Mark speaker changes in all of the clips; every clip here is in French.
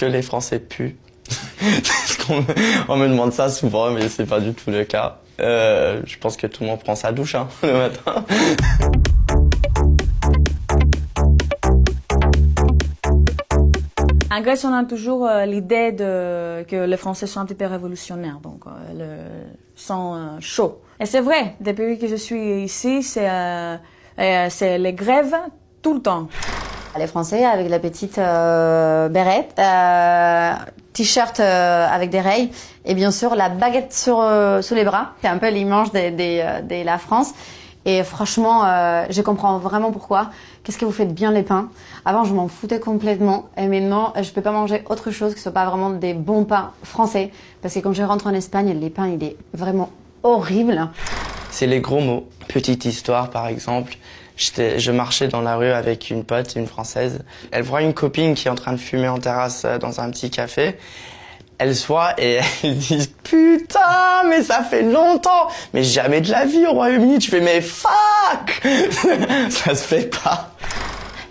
Speaker 1: que les Français puent? Parce on me demande ça souvent, mais c'est pas du tout le cas. Je pense que tout le monde prend sa douche hein, le matin.
Speaker 2: En Grèce, on a toujours l'idée que les Français sont un petit peu révolutionnaires, donc sont chauds. Et c'est vrai, depuis que je suis ici, c'est les grèves tout le temps.
Speaker 3: Les Français avec la petite bérette, t-shirt avec des rayes et bien sûr la baguette sous les bras. C'est un peu l'image de la France. Et franchement, je comprends vraiment pourquoi. Qu'est-ce que vous faites bien les pains? Avant, je m'en foutais complètement. Et maintenant, je peux pas manger autre chose que ce soit pas vraiment des bons pains français. Parce que quand je rentre en Espagne, les pains, il est vraiment horrible.
Speaker 1: C'est les gros mots. Petite histoire, par exemple. Je marchais dans la rue avec une pote, une Française. Elle voit une copine qui est en train de fumer en terrasse dans un petit café. Elle se voit et elle dit « Putain, mais ça fait longtemps !» Mais jamais de la vie au Royaume-Uni, tu fais « Mais fuck !» Ça se fait pas.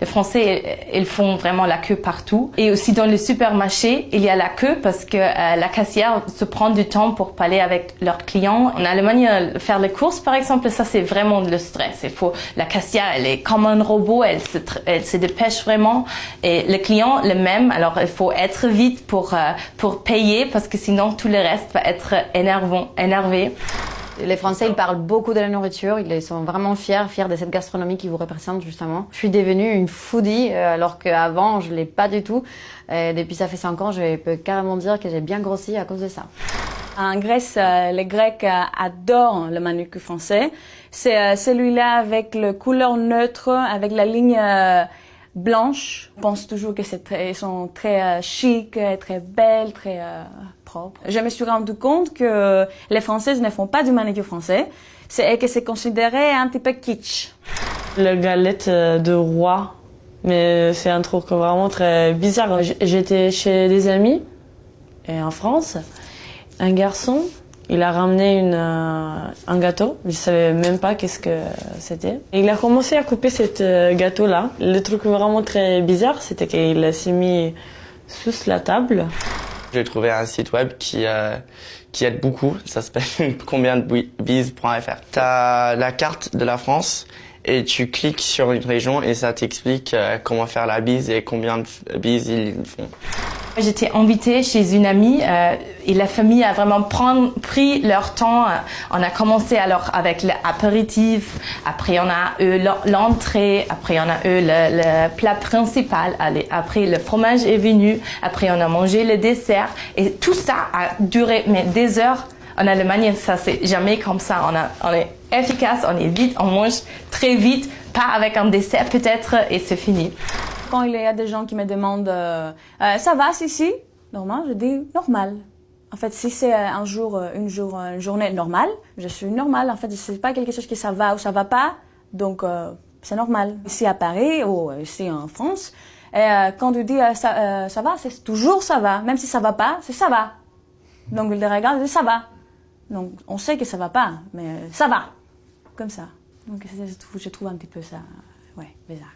Speaker 4: Les Français, ils font vraiment la queue partout. Et aussi dans les supermarchés, il y a la queue parce que la caissière se prend du temps pour parler avec leurs clients. En Allemagne, faire les courses, par exemple, ça c'est vraiment le stress. La caissière, elle est comme un robot, elle se dépêche vraiment. Et le client, le même. Alors il faut être vite pour payer parce que sinon tout le reste va être énervé.
Speaker 3: Les Français, ils parlent beaucoup de la nourriture, ils sont vraiment fiers de cette gastronomie qui vous représente justement. Je suis devenue une foodie alors qu'avant, je l'ai pas du tout. Et depuis ça fait 5 ans, je peux carrément dire que j'ai bien grossi à cause de ça.
Speaker 2: En Grèce, les Grecs adorent le manucure français. C'est celui-là avec le couleur neutre, avec la ligne blanche. Je pense toujours que ils sont très chic, très belles, très propres. Je me suis rendu compte que les Françaises ne font pas du manucure français, que c'est considéré un petit peu kitsch.
Speaker 5: La galette de roi, mais c'est un truc vraiment très bizarre. J'étais chez des amis et en France, un garçon, il a ramené un gâteau, je savais même pas qu'est-ce que c'était. Il a commencé à couper ce gâteau-là. Le truc vraiment très bizarre, c'était qu'il s'est mis sous la table.
Speaker 1: J'ai trouvé un site web qui aide beaucoup, ça s'appelle combiendebise.fr. T'as la carte de la France et tu cliques sur une région et ça t'explique comment faire la bise et combien de bises ils font.
Speaker 4: J'étais invitée chez une amie et la famille a vraiment pris leur temps. On a commencé alors avec l'apéritif, après on a eu l'entrée, après on a eu le plat principal, après le fromage est venu, après on a mangé le dessert et tout ça a duré des heures. En Allemagne, ça c'est jamais comme ça. On est efficace, on est vite, on mange très vite, pas avec un dessert peut-être et c'est fini.
Speaker 2: Quand il y a des gens qui me demandent ça va si normal, je dis normal. En fait, si c'est une journée normale, je suis normale. En fait, c'est pas quelque chose que ça va ou ça va pas, donc c'est normal. Ici à Paris ou ici en France, quand tu dis ça va, c'est toujours ça va. Même si ça va pas, c'est ça va. Donc il regarde et dit ça va. Donc on sait que ça va pas, mais ça va, comme ça. Donc je trouve un petit peu ça, ouais, bizarre.